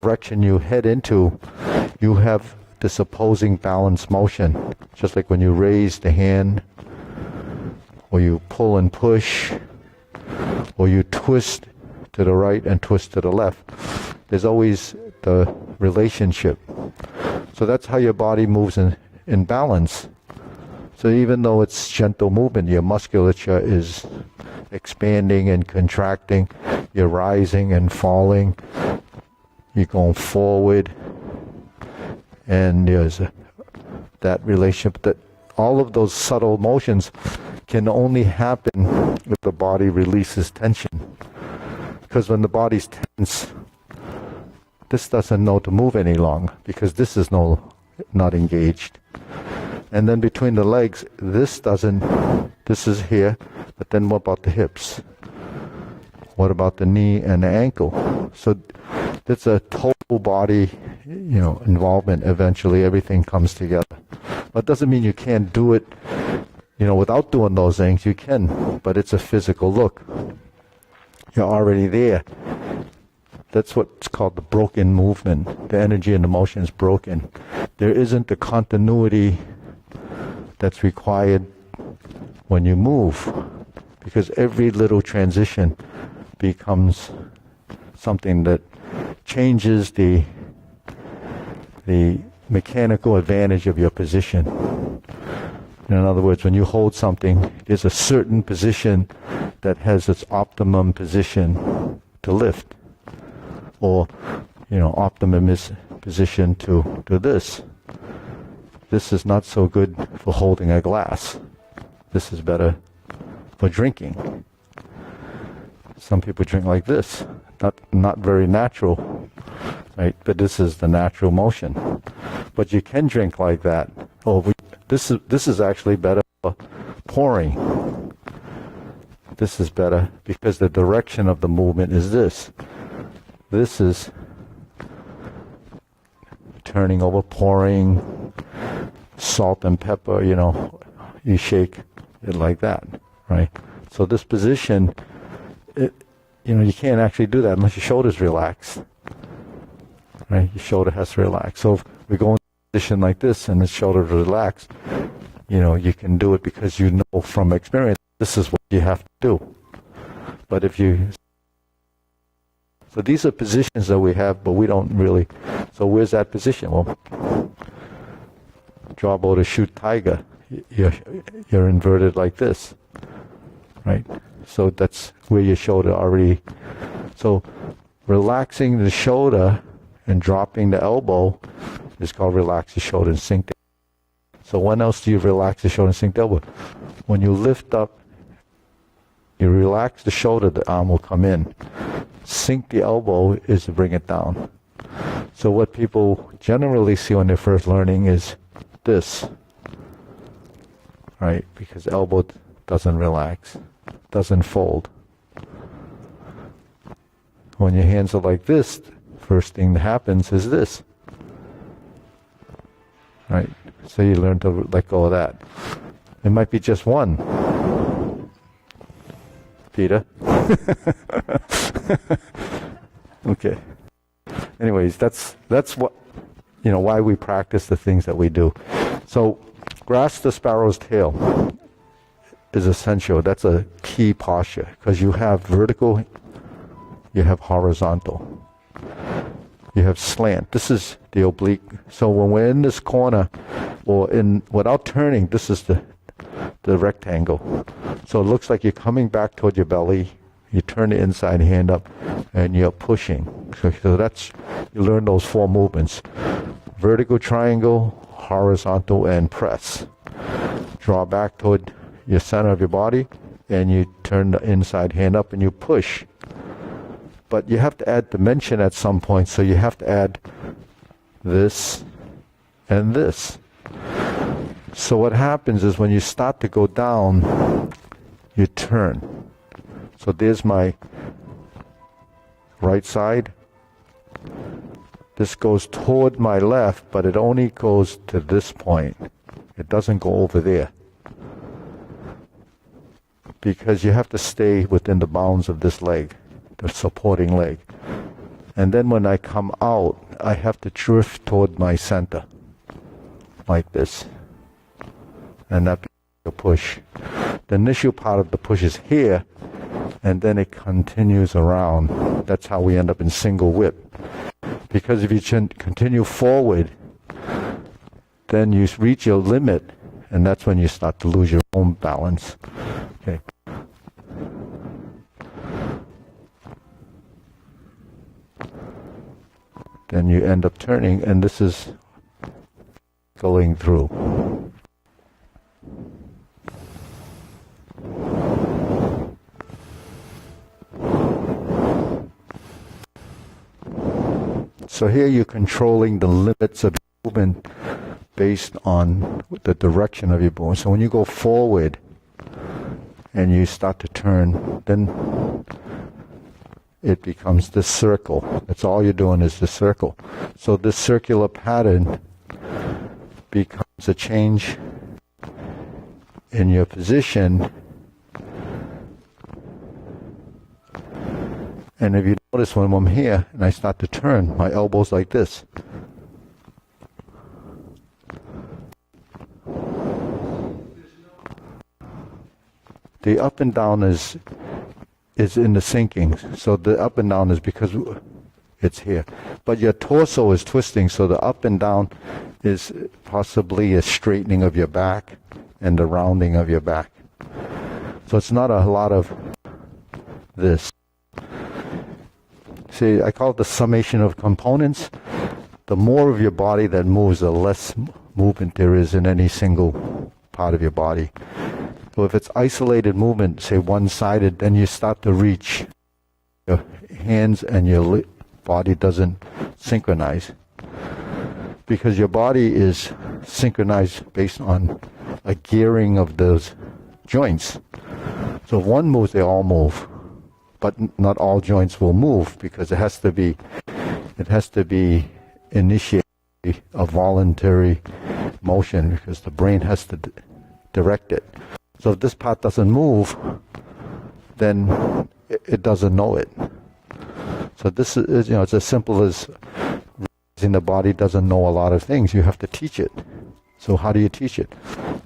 direction you head into, you have this opposing balance motion. Just like when you raise the hand, or you pull and push, or you twist to the right and twist to the left. There's always the relationship. So that's how your body moves in balance. So even though it's gentle movement, your musculature is expanding and contracting, you're rising and falling, you're going forward, and there's that relationship. That all of those subtle motions can only happen if the body releases tension. Because when the body's tense, this doesn't know to move any longer, because this is not engaged. And then between the legs, this is here, but then what about the hips? What about the knee and the ankle? So it's a total body, involvement. Eventually everything comes together. But it doesn't mean you can't do it, without doing those things. You can, but it's a physical look. You're already there. That's what's called the broken movement. The energy and the motion is broken. There isn't the continuity that's required when you move, because every little transition becomes something that changes the mechanical advantage of your position. In other words, when you hold something, there's a certain position that has its optimum position to lift, or optimum is position to do this. This is not so good for holding a glass. This is better for drinking. Some people drink like this, not very natural, right? But this is the natural motion. But you can drink like that. This is actually better for pouring. This is better because the direction of the movement is this. This is turning over, pouring, salt and pepper, you shake it like that, right? So this position, you can't actually do that unless your shoulder's relaxed, right? Your shoulder has to relax. So if we go in a position like this and the shoulder's relaxed, you can do it because you know from experience this is what you have to do. But so these are positions that we have, but we don't really. So where's that position? Well, draw bow to shoot tiger. You're inverted like this, right? So that's where your shoulder already. So relaxing the shoulder and dropping the elbow is called relax the shoulder and sink the. So when else do you relax the shoulder and sink the elbow? When you lift up, you relax the shoulder, the arm will come in. Sink the elbow is to bring it down. So what people generally see when they're first learning is this, right? Because elbow doesn't relax, doesn't fold. When your hands are like this, first thing that happens is this, right? So you learn to let go of that. It might be just one. Peter? Okay. Anyways, that's what, why we practice the things that we do. So, grasp the sparrow's tail is essential. That's a key posture, because you have vertical, you have horizontal, you have slant. This is the oblique. So when we're in this corner, or without turning, this is the rectangle. So it looks like you're coming back toward your belly. You turn the inside hand up, and you're pushing. So that's, you learn those four movements: vertical triangle, horizontal, and press. Draw back toward your center of your body, and you turn the inside hand up and you push. But you have to add dimension at some point, so you have to add this and this. So what happens is when you start to go down, you turn. So there's my right side. This goes toward my left, but it only goes to this point. It doesn't go over there. Because you have to stay within the bounds of this leg, the supporting leg. And then when I come out, I have to drift toward my center, like this. And that becomes a push. The initial part of the push is here, and then it continues around. That's how we end up in single whip. Because if you continue forward, then you reach your limit, and that's when you start to lose your own balance. Okay. Then you end up turning, and this is going through. So here you're controlling the limits of your movement based on the direction of your movement. So when you go forward and you start to turn, then it becomes this circle. That's all you're doing is the circle. So this circular pattern becomes a change in your position. And if you notice, when I'm here and I start to turn, my elbow's like this. The up and down is in the sinking. So the up and down is because it's here. But your torso is twisting, so the up and down is possibly a straightening of your back and the rounding of your back. So it's not a lot of this. See, I call it the summation of components. The more of your body that moves, the less movement there is in any single part of your body. So if it's isolated movement, say one-sided, then you start to reach. Your hands and your body doesn't synchronize. Because your body is synchronized based on a gearing of those joints. So if one moves, they all move. But not all joints will move, because it has to be initiated, a voluntary motion, because the brain has to direct it. So if this part doesn't move, then it doesn't know it. So this is, it's as simple as realizing the body doesn't know a lot of things. You have to teach it. So how do you teach it?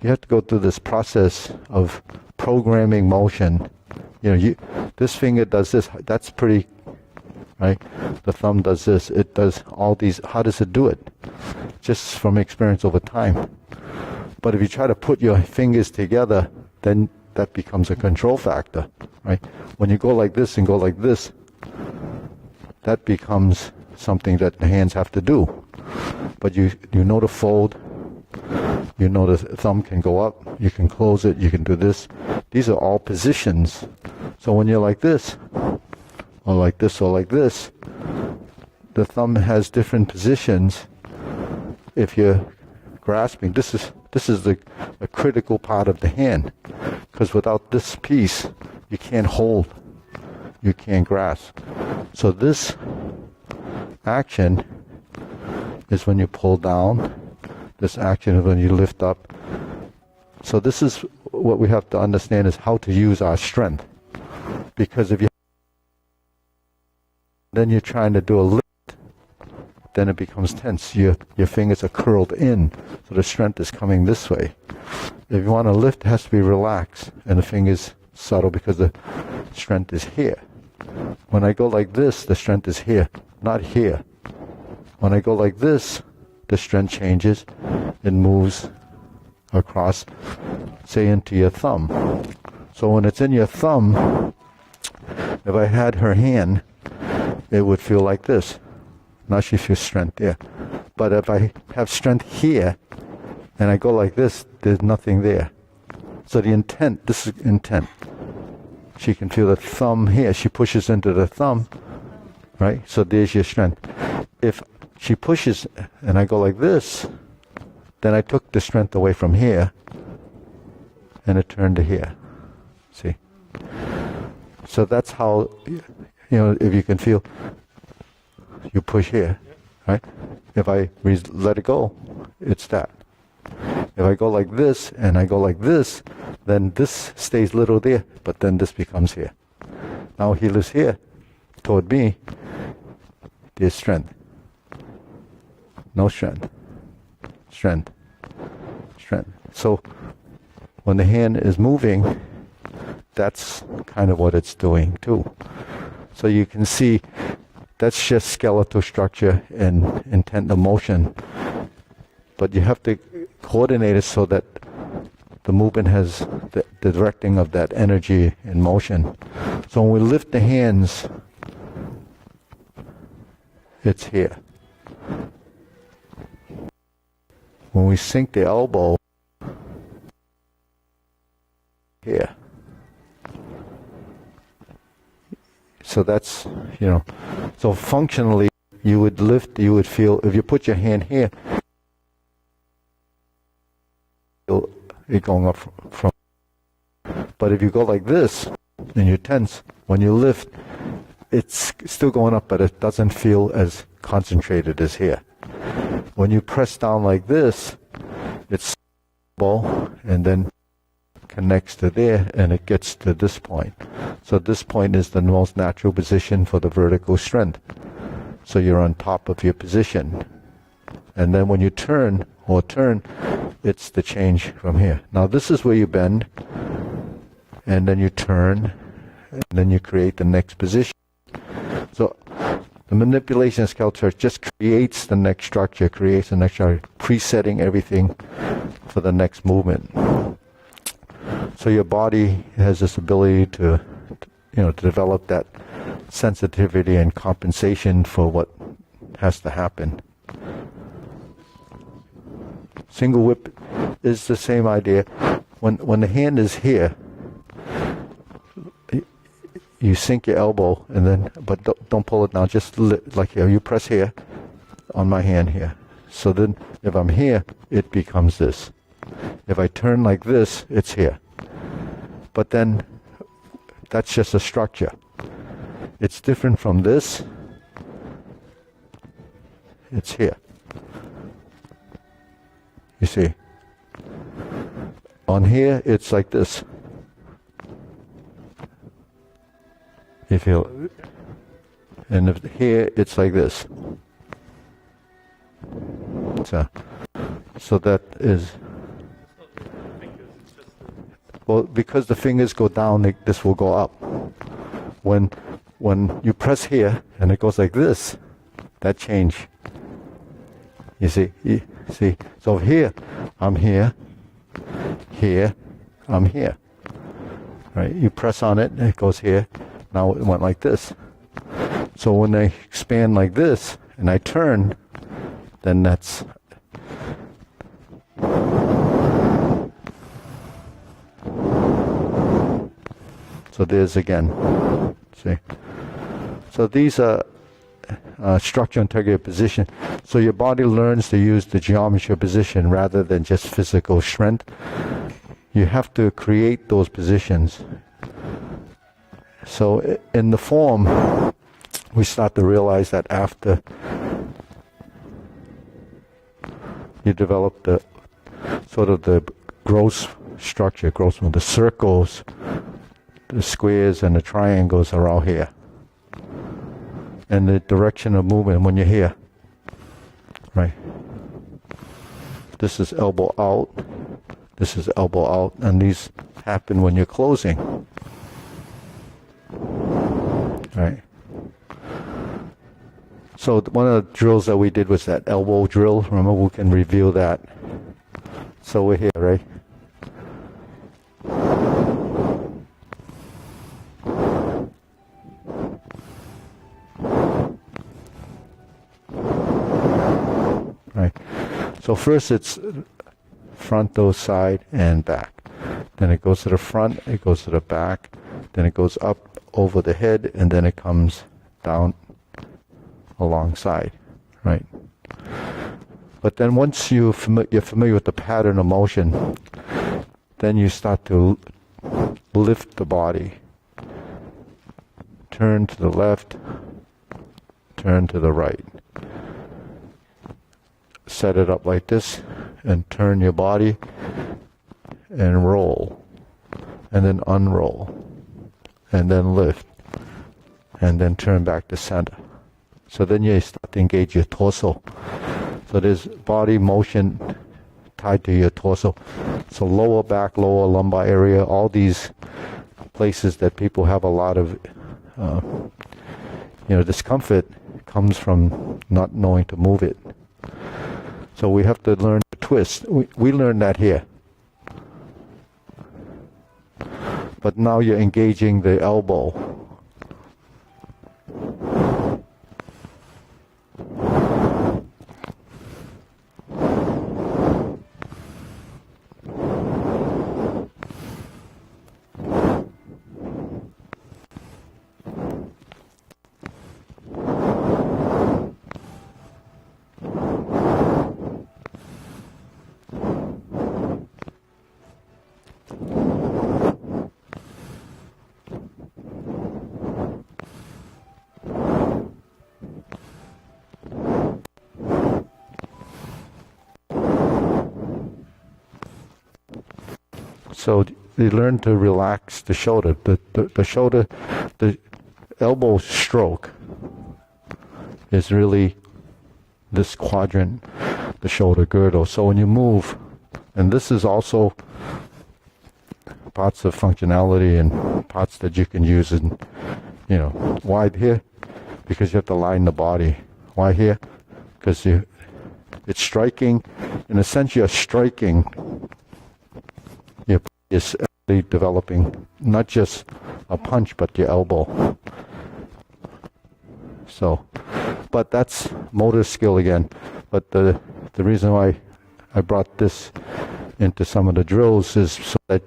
You have to go through this process of programming motion. This finger does this. That's pretty, right? The thumb does this. It does all these. How does it do it? Just from experience over time. But if you try to put your fingers together, then that becomes a control factor, right? When you go like this and go like this, that becomes something that the hands have to do. But you know to fold. You know the thumb can go up. You can close it. You can do this. These are all positions. So when you're like this, or like this, or like this, the thumb has different positions. If you're grasping, this is a critical part of the hand, because without this piece, you can't hold, you can't grasp. So this action is when you pull down. This action is when you lift up. So this is what we have to understand, is how to use our strength. Because if you then you're trying to do a lift, then it becomes tense. Your fingers are curled in, so the strength is coming this way. If you want to lift, it has to be relaxed, and the fingers subtle, because the strength is here. When I go like this, the strength is here, not here. When I go like this, the strength changes. It moves across, say, into your thumb. So when it's in your thumb, if I had her hand, it would feel like this. Now she feels strength there. But if I have strength here, and I go like this, there's nothing there. So the intent, this is intent. She can feel the thumb here. She pushes into the thumb, right? So there's your strength. If she pushes, and I go like this, then I took the strength away from here, and it turned to here. See? So that's how, if you can feel, you push here, right? If I let it go, it's that. If I go like this and I go like this, then this stays little there, but then this becomes here. Now he lives here toward me. there's strength. No strength. Strength. Strength. So when the hand is moving, that's kind of what it's doing too. So you can see that's just skeletal structure and intent of motion. But you have to coordinate it so that the movement has the directing of that energy in motion. So when we lift the hands, it's here. When we sink the elbow, here. So that's, so functionally you would lift, you would feel, if you put your hand here, it going up from, but if you go like this and you tense, when you lift, it's still going up, but it doesn't feel as concentrated as here. When you press down like this, it's and then connects to there and it gets to this point. So this point is the most natural position for the vertical strength. So you're on top of your position. And then when you turn, it's the change from here. Now this is where you bend, and then you turn, and then you create the next position. So the manipulation of skeletal just creates the next structure, presetting everything for the next movement. So your body has this ability to develop that sensitivity and compensation for what has to happen. Single whip is the same idea. When the hand is here, you sink your elbow and then, but don't pull it down. Just like here, you press here on my hand here. So then, if I'm here, it becomes this. If I turn like this, it's here. But then, that's just a structure. It's different from this. It's here. You see? On here, it's like this. You feel, and if here, it's like this. So that is, well, because the fingers go down, this will go up. When you press here and it goes like this, that change. You see? So here, I'm here. Here, I'm here. Right? You press on it, and it goes here. Now it went like this. So when I expand like this and I turn, then that's. So there's again. See? So these are structure integrity position. So your body learns to use the geometry of position rather than just physical strength. You have to create those positions. So in the form, we start to realize that after you develop the sort of the gross structure, the circles, the squares and the triangles are all here. And the direction of movement when you're here, right? This is elbow out, this is elbow out, and these happen when you're closing, right? So one of the drills that we did was that elbow drill. Remember, we can review that. So we're here, right? So first it's frontal, side, and back. Then it goes to the front, it goes to the back, then it goes up over the head, and then it comes down alongside, right? But then once you're familiar with the pattern of motion, then you start to lift the body. Turn to the left, turn to the right. Set it up like this and turn your body and roll and then unroll and then lift and then turn back to center. So then you start to engage your torso. So there's body motion tied to your torso. So lower back, lower lumbar area, all these places that people have a lot of discomfort comes from not knowing to move it. So we have to learn to twist. We learned that here. But now you're engaging the elbow. So you learn to relax the shoulder. The shoulder, the elbow stroke is really this quadrant, the shoulder girdle. So when you move, and this is also parts of functionality and parts that you can use in, why here? Because you have to line the body. Why here? Because it's striking. In a sense, you're striking. Is developing not just a punch but your elbow. So, but that's motor skill again. But the reason why I brought this into some of the drills is so that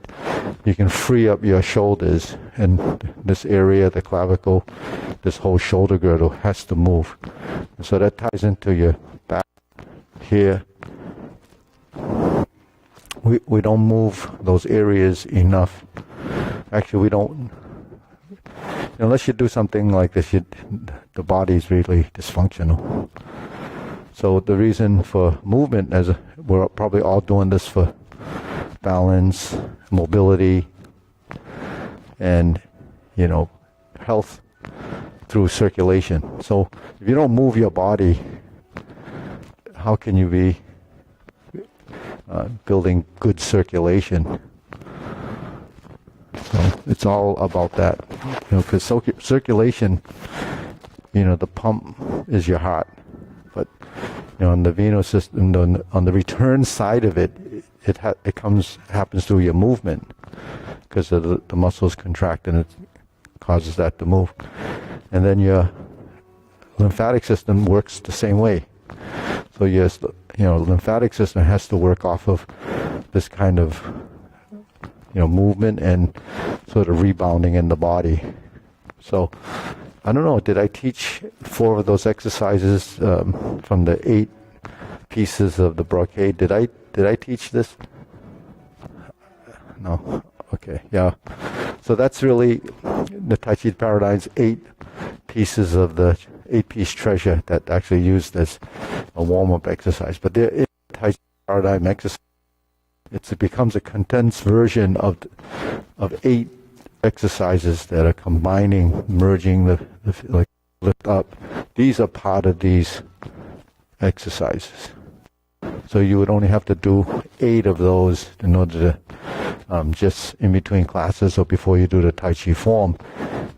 you can free up your shoulders, and this area, the clavicle, this whole shoulder girdle has to move. And so that ties into your back here. We don't move those areas enough. Actually, we don't. Unless you do something like this, the body is really dysfunctional. So the reason for movement, we're probably all doing this for balance, mobility, and health through circulation. So if you don't move your body, how can you be building good circulation? So it's all about that, because circulation, the pump is your heart, but on the venous system, on the return side of it, it happens through your movement, because the muscles contract and it causes that to move, and then your lymphatic system works the same way. So yes, lymphatic system has to work off of this kind of movement and sort of rebounding in the body. So I don't know, did I teach 4 of those exercises from the 8 pieces of the brocade? Did I teach this? No. Okay. Yeah. So that's really the Tai Chi Paradigm's 8 pieces of the 8-piece treasure that actually used as a warm-up exercise. But there is a Tai Chi Paradigm exercise. It becomes a condensed version of 8 exercises that are combining, merging the lift up. These are part of these exercises. So you would only have to do 8 of those in order to just in between classes or before you do the Tai Chi form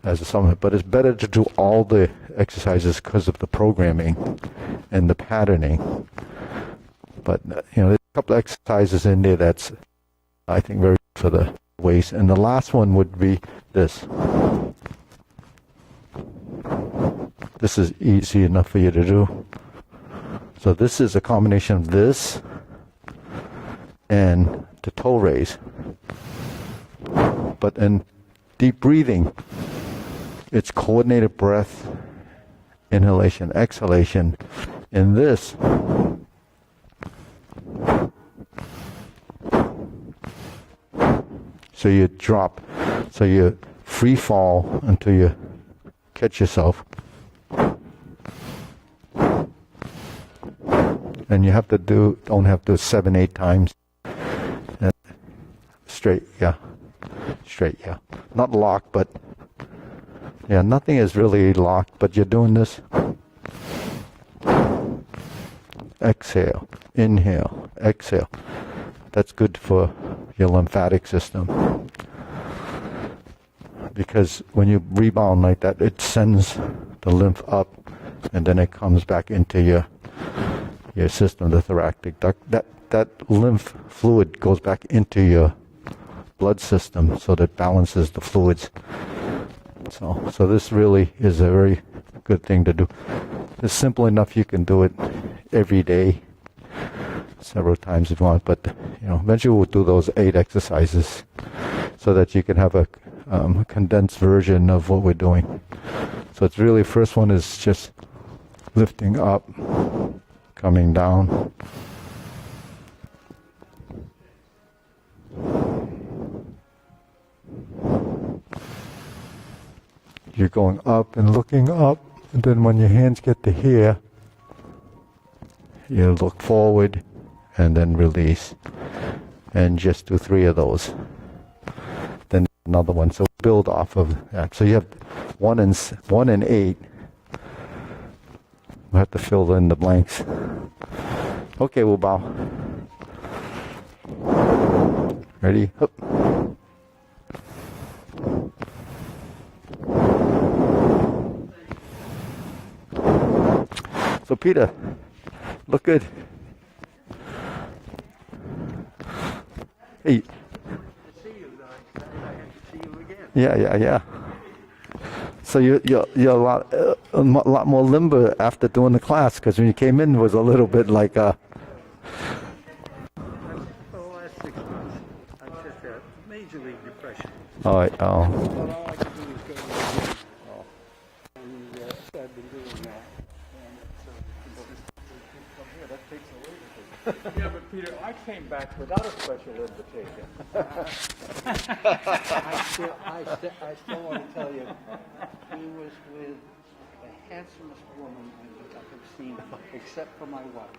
as a summit. But it's better to do all the exercises because of the programming and the patterning. But there's a couple of exercises in there that's, I think, very good for the waist. And the last one would be this. This is easy enough for you to do. So this is a combination of this and the toe raise. But in deep breathing, it's coordinated breath, inhalation, exhalation. In this, so you drop, so you free fall until you catch yourself. And you have to don't have to 7, 8 times. Straight, yeah. Not locked, but yeah, nothing is really locked, but you're doing this. exhale, inhale, exhale. That's good for your lymphatic system. Because when you rebound like that, it sends the lymph up, and then it comes back into your system, the thoracic duct. That lymph fluid goes back into your blood system, so that balances the fluids. So this really is a very good thing to do. It's simple enough you can do it every day, several times if you want. But eventually we'll do those 8 exercises, so that you can have a condensed version of what we're doing. So it's really, first one is just lifting up, coming down. You're going up and looking up, and then when your hands get to here, you look forward and then release. And just do 3 of those. Then another one. So build off of that. So you have 1 and 8. We'll have to fill in the blanks. Okay, we'll bow. Ready? Up. So Peter, look good. Hey. Yeah. So you're a lot more limber after doing the class, because when you came in, it was a little bit like For the last 6 months, I've just had major league depression. All right. But all I can do is go to the gym. And I've been doing that. And it's from here, that takes away the thing. Yeah, but Peter, I came back without a special invitation. I still want to tell you, he was with the handsomest woman I have seen, except for my wife.